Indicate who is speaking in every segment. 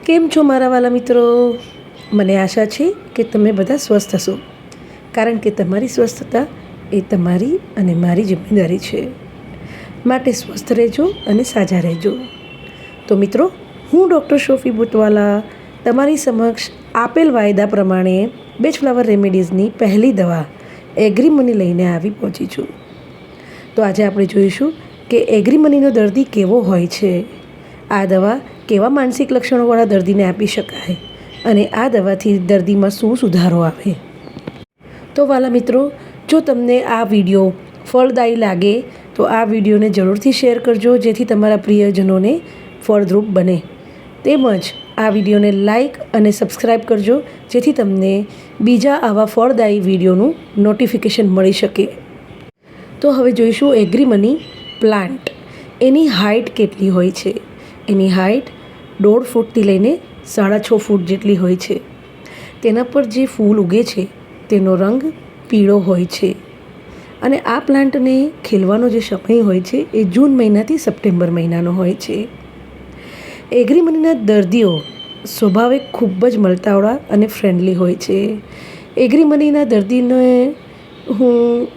Speaker 1: કેમ છો મારા વાલા મિત્રો? મને આશા છે કે તમે બધા સ્વસ્થ હશો, કારણ કે તમારી સ્વસ્થતા એ તમારી અને મારી જિમ્મેદારી છે. માટે સ્વસ્થ રહેજો અને સાજા રહેજો. તો મિત્રો, હું ડૉક્ટર શોફી બુટવાલા તમારી સમક્ષ આપેલ વાયદા પ્રમાણે બેચ ફ્લાવર રેમેડીઝની પહેલી દવા એગ્રીમની લઈને આવી પહોંચી છું. તો આજે આપણે જોઈશું કે એગ્રીમનીનો દર્દી કેવો હોય છે, આ દવા કેવા માનસિક લક્ષણોવાળા દર્દીને આપી શકાય અને આ દવાથી દર્દીમાં શું સુધારો આવે. તો વાલા મિત્રો, જો તમને આ વિડીયો ફળદાયી લાગે તો આ વિડીયોને જરૂરથી શેર કરજો, જેથી તમારા પ્રિયજનોને ફળદ્રુપ બને. તેમજ આ વિડીયોને લાઈક અને સબસ્ક્રાઈબ કરજો, જેથી તમને બીજા આવા ફળદાયી વિડીયોનું નોટિફિકેશન મળી શકે. તો હવે જોઈશું એગ્રીમની પ્લાન્ટ. એની હાઇટ કેટલી હોય છે? એની હાઇટ 1.5 ફૂટથી લઈને 6.5 ફૂટ જેટલી હોય છે. તેના પર જે ફૂલ ઉગે છે તેનો રંગ પીળો હોય છે અને આ પ્લાન્ટને ખીલવાનો જે સમય હોય છે એ જૂન મહિનાથી સપ્ટેમ્બર મહિનાનો હોય છે. એગ્રીમનીના દર્દીઓ સ્વભાવે ખૂબ જ મળતાવળા અને ફ્રેન્ડલી હોય છે. એગ્રીમનીના દર્દીને હું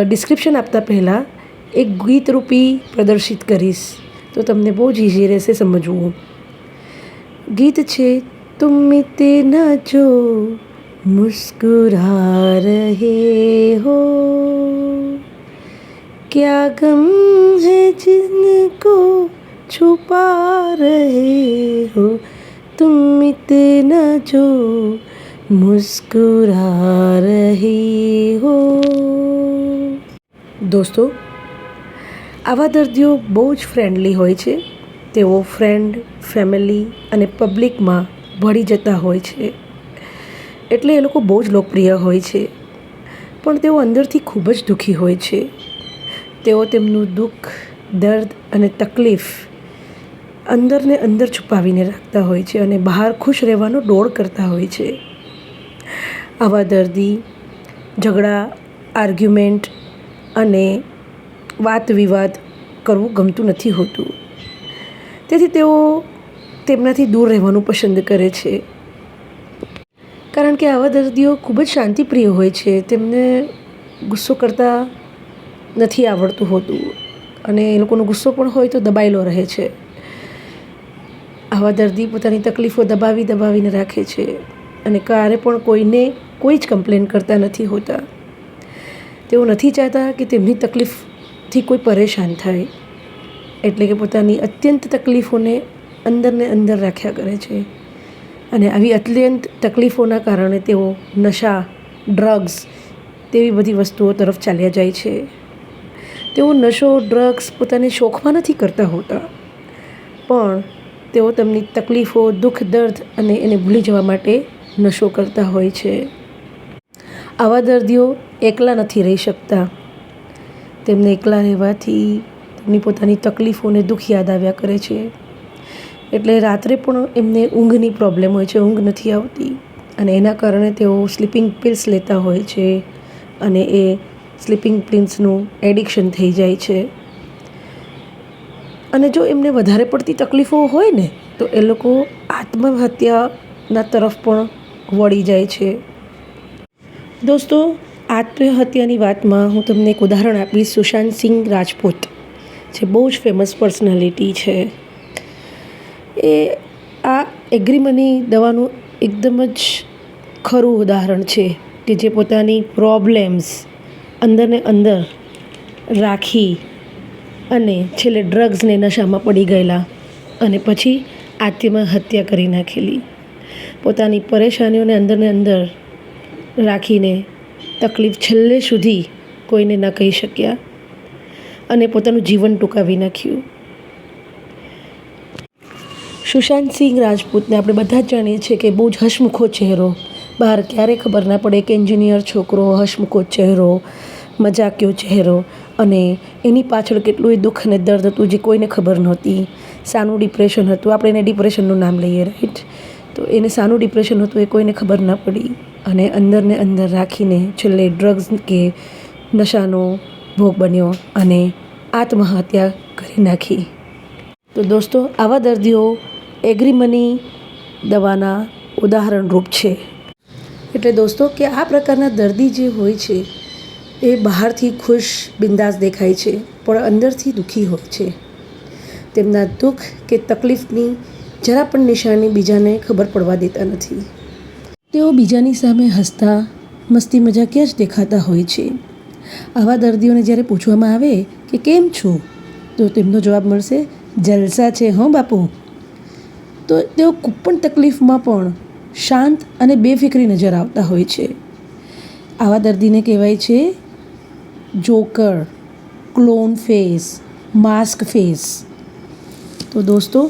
Speaker 1: ડિસ્ક્રિપ્શન આપતા પહેલાં એક ગીતરૂપી પ્રદર્શિત કરીશ, તો તમને બહુ જ ઇઝી રહેશે સમજવું. ગીત છે, तुम इतना जो मुस्कुरा रहे हो, क्या गम है जिनको छुपा रहे हो, तुम इतना जो मुस्कुरा रहे हो. દોસ્તો, આવા દર્દીઓ બહુ જ ફ્રેન્ડલી હોય છે. તેઓ ફ્રેન્ડ, ફેમિલી અને પબ્લિકમાં ભળી જતા હોય છે, એટલે એ લોકો બહુ જ લોકપ્રિય હોય છે. પણ તેઓ અંદરથી ખૂબ જ દુઃખી હોય છે. તેઓ તેમનું દુઃખ, દર્દ અને તકલીફ અંદરને અંદર છુપાવીને રાખતા હોય છે અને બહાર ખુશ રહેવાનો ડોળ કરતા હોય છે. આવા દર્દી ઝઘડા, આર્ગ્યુમેન્ટ અને વાત વિવાદ કરવું ગમતું નથી હોતું. તેથી તેઓ તેમનાથી દૂર રહેવાનું પસંદ કરે છે, કારણ કે આવા દર્દીઓ ખૂબ જ શાંતિપ્રિય હોય છે. તેમને ગુસ્સો કરતા નથી આવડતું હોતું અને એ લોકોનો ગુસ્સો પણ હોય તો દબાયેલો રહે છે. આવા દર્દી પોતાની તકલીફો દબાવીને રાખે છે અને ક્યારે પણ કોઈને કોઈ જ કમ્પ્લેન કરતા નથી હોતા. તેઓ નથી ચાહતા કે તેમની તકલીફથી કોઈ પરેશાન થાય, એટલે કે પોતાની અત્યંત તકલીફોને અંદરને અંદર રાખ્યા કરે છે અને આવી અત્યંત તકલીફોના કારણે તેઓ નશા, ડ્રગ્સ તેવી બધી વસ્તુઓ તરફ ચાલ્યા જાય છે. તેઓ નશો, ડ્રગ્સ પોતાને શોખમાં નથી કરતા હોતા, પણ તેઓ તેમની તકલીફો, દુઃખ, દર્દ અને એને ભૂલી જવા માટે નશો કરતા હોય છે. આવા દર્દીઓ એકલા નથી રહી શકતા. તેમને એકલા રહેવાથી તેમની પોતાની તકલીફોને દુઃખ યાદ આવ્યા કરે છે, એટલે રાત્રે પણ એમને ઊંઘની પ્રોબ્લેમ હોય છે, ઊંઘ નથી આવતી અને એના કારણે તેઓ સ્લીપિંગ પિલ્સ લેતા હોય છે અને એ સ્લીપિંગ પિલ્સનું એડિક્શન થઈ જાય છે. અને જો એમને વધારે પડતી તકલીફો હોય ને તો એ લોકો આત્મહત્યાના તરફ પણ વળી જાય છે. દોસ્તો, આત્મહત્યાની વાતમાં હું તમને એક ઉદાહરણ આપીશ. સુશાંત સિંહ રાજપૂત જે બહુ જ ફેમસ પર્સનાલિટી છે, એ આ એગ્રીમની દવાનું એકદમ જ ખરું ઉદાહરણ છે કે જે પોતાની પ્રોબ્લેમ્સ અંદરને અંદર રાખી અને છેલ્લે ડ્રગ્સને નશામાં પડી ગયેલા અને પછી આત્મહત્યા કરી નાખેલી. પોતાની પરેશાનીઓને અંદરને અંદર રાખીને તકલીફ છેલ્લે સુધી કોઈને ન કહી શક્યા અને પોતાનું જીવન ટૂંકાવી નાખ્યું. સુશાંત સિંહ રાજપૂતને આપણે બધા જ જાણીએ છીએ કે બહુ જ હસમુખો ચહેરો, બહાર ક્યારેય ખબર ના પડે કે એન્જિનિયર છોકરો, હસમુખો ચહેરો, મજાકિયો ચહેરો, અને એની પાછળ કેટલું દુઃખ અને દર્દ હતું જે કોઈને ખબર નહોતી. સાનું ડિપ્રેશન હતું, આપણે એને ડિપ્રેશનનું નામ લઈએ, રાઈટ? તો એને સાનું ડિપ્રેશન હતું, એ કોઈને ખબર ના પડી અને અંદરને અંદર રાખીને છેલ્લે ડ્રગ્સ કે નશાનો ભોગ બન્યો અને આત્મહત્યા કરી નાખી. તો દોસ્તો, આવા દર્દીઓ એગ્રીમની દવાના ઉદાહરણરૂપ છે. એટલે દોસ્તો કે આ પ્રકારના દર્દી જે હોય છે એ બહારથી ખુશ બિંદાસ દેખાય છે, પણ અંદરથી દુઃખી હોય છે. તેમના દુઃખ કે તકલીફની જરા પણ નિશાની બીજાને ખબર પડવા દેતા નથી. તેઓ બીજાની સામે હસતા મસ્તી મજાકિયા જ દેખાતા હોય છે. આવા દર્દીઓને જ્યારે પૂછવામાં આવે કે કેમ છો, તો તેમનો જવાબ મળશે, જલસા છે હો બાપુ. તો તેઓ કોઈ પણ તકલીફમાં પણ શાંત અને બેફિકરી નજર આવતા હોય છે. આવા દર્દીને કહેવાય છે joker, clone face, mask face. તો દોસ્તો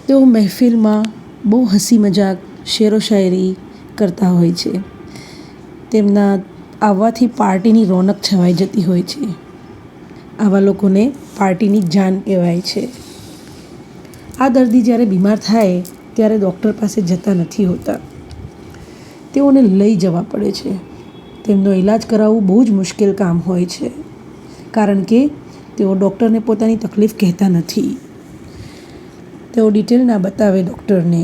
Speaker 1: તેઓ મહેફિલમાં બહુ હસી મજાક, શેરો શાયરી કરતા હોય છે. તેમના આવવાથી પાર્ટીની રોનક છવાઈ જતી હોય છે. આવા લોકોને પાર્ટીની જાન કહેવાય છે. આ દર્દી જ્યારે બીમાર થાય ત્યારે ડૉક્ટર પાસે જતા નથી હોતા, તેઓને લઈ જવા પડે છે. તેમનો ઈલાજ કરાવવું બહુ જ મુશ્કેલ કામ હોય છે, કારણ કે તેઓ ડૉક્ટરને પોતાની તકલીફ કહેતા નથી. તેઓ ડિટેલ ના બતાવે ડૉક્ટરને,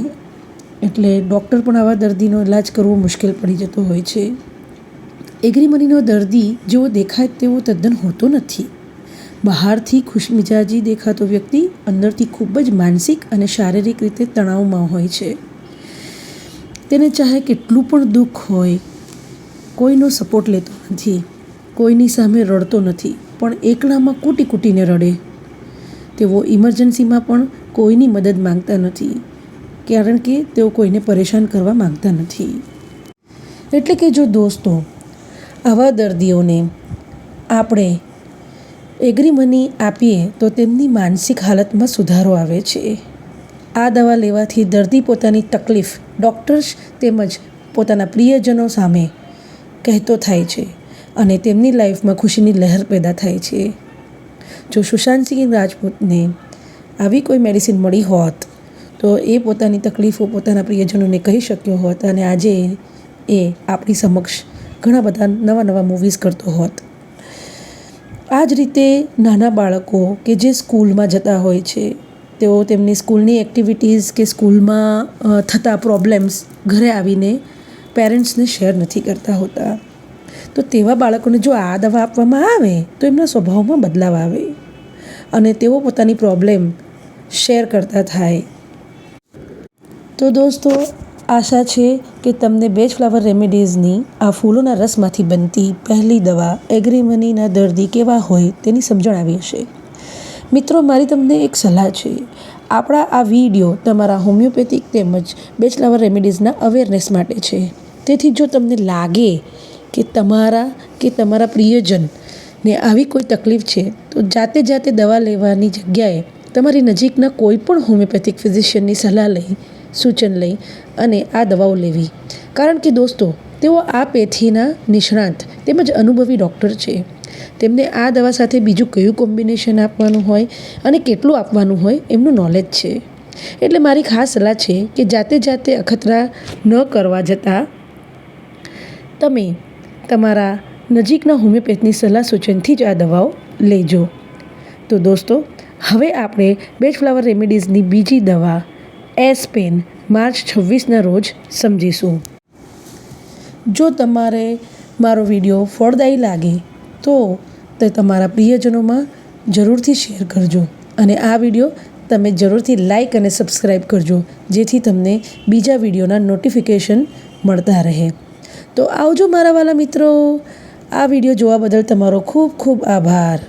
Speaker 1: એટલે ડૉક્ટર પણ આવા દર્દીનો ઈલાજ કરવો મુશ્કેલ પડી જતો હોય છે. એગ્રીમનીનો દર્દી જેવો દેખાય તેવો તદ્દન હોતો નથી. બહારથી ખુશમિજાજી દેખાતો વ્યક્તિ અંદરથી ખૂબ જ માનસિક અને શારીરિક રીતે તણાવમાં હોય છે. તેને ચાહે કેટલું પણ દુઃખ હોય, કોઈનો સપોર્ટ લેતો નથી, કોઈની સામે રડતો નથી, પણ એકલામાં કૂટી કૂટીને રડે. તેઓ ઇમરજન્સીમાં પણ કોઈની મદદ માંગતા નથી, કારણ કે તેઓ કોઈને પરેશાન કરવા માંગતા નથી. એટલે કે જો દોસ્તો આવા દર્દીઓને આપણે એગ્રીમની આપીએ તો તેમની માનસિક હાલતમાં સુધારો આવે છે. આ દવા લેવાથી દર્દી પોતાની તકલીફ ડૉક્ટર્સ તેમજ પોતાના પ્રિયજનો સામે કહેતો થાય છે અને તેમની લાઈફમાં ખુશીની લહેર પેદા થાય છે. જો સુશાંત સિંહ રાજપૂતને આવી કોઈ મેડિસિન મળી હોત તો એ પોતાની તકલીફો પોતાના પ્રિયજનોને કહી શક્યો હોત અને આજે એ આપણી સમક્ષ ઘણા બધા નવા નવા મૂવીઝ કરતો હોત. આ જ રીતે નાના બાળકો કે જે સ્કૂલમાં જતા હોય છે, તેઓ તેમની સ્કૂલની એક્ટિવિટીઝ કે સ્કૂલમાં થતા પ્રોબ્લેમ્સ ઘરે આવીને પેરેન્ટ્સને શેર નથી કરતા હોતા. તો તેવા બાળકોને જો આ દવા આપવામાં આવે તો એમના સ્વભાવમાં બદલાવ આવે અને તેઓ પોતાની પ્રોબ્લેમ શેર કરતા થાય. તો દોસ્તો આશા છે કે તમને બેચ ફ્લાવર રેમેડીઝની આ ફૂલોના રસમાંથી બનતી પહેલી દવા એગ્રીમનીના દર્દી કેવા હોય તેની સમજણ આવી હશે. મિત્રો, મારી તમને એક સલાહ છે. આપણા આ વિડીયો તમારા હોમિયોપેથિક તેમજ બેચ ફ્લાવર રેમેડીઝના અવેરનેસ માટે છે. તેથી જો તમને લાગે કે તમારા પ્રિયજનને આવી કોઈ તકલીફ છે તો જાતે દવા લેવાની જગ્યાએ તમારી નજીકના કોઈ પણ હોમિયોપેથિક ફિઝિશિયનની સલાહ લઈ, સૂચન લઈ અને આ દવાઓ લેવી. કારણ કે દોસ્તો તેઓ આ પેથીના નિષ્ણાત તેમજ અનુભવી ડૉક્ટર છે. તેમને આ દવા સાથે બીજું કયું કોમ્બિનેશન આપવાનું હોય અને કેટલું આપવાનું હોય એમનું નોલેજ છે. એટલે મારી ખાસ સલાહ છે કે જાતે અખતરા ન કરવા જતાં તમે તમારા નજીકના હોમિયોપેથની સલાહ સૂચનથી જ આ દવાઓ લેજો. તો દોસ્તો હવે આપણે બેચ ફ્લાવર રેમેડીઝની બીજી દવા એસ્પેન માર્ચ 26ના રોજ સમજીશું. જો તમારે મારો વિડીયો ફળદાયી લાગે તો તે તમારા પ્રિયજનોમાં જરૂરથી શેર કરજો અને આ વિડીયો તમે જરૂરથી લાઈક અને સબસ્ક્રાઈબ કરજો, જેથી તમને બીજા વિડીયોના નોટિફિકેશન મળતા રહે. તો આવજો મારા વાલા મિત્રો. આ વિડીયો જોવા બદલ તમારો ખૂબ ખૂબ આભાર.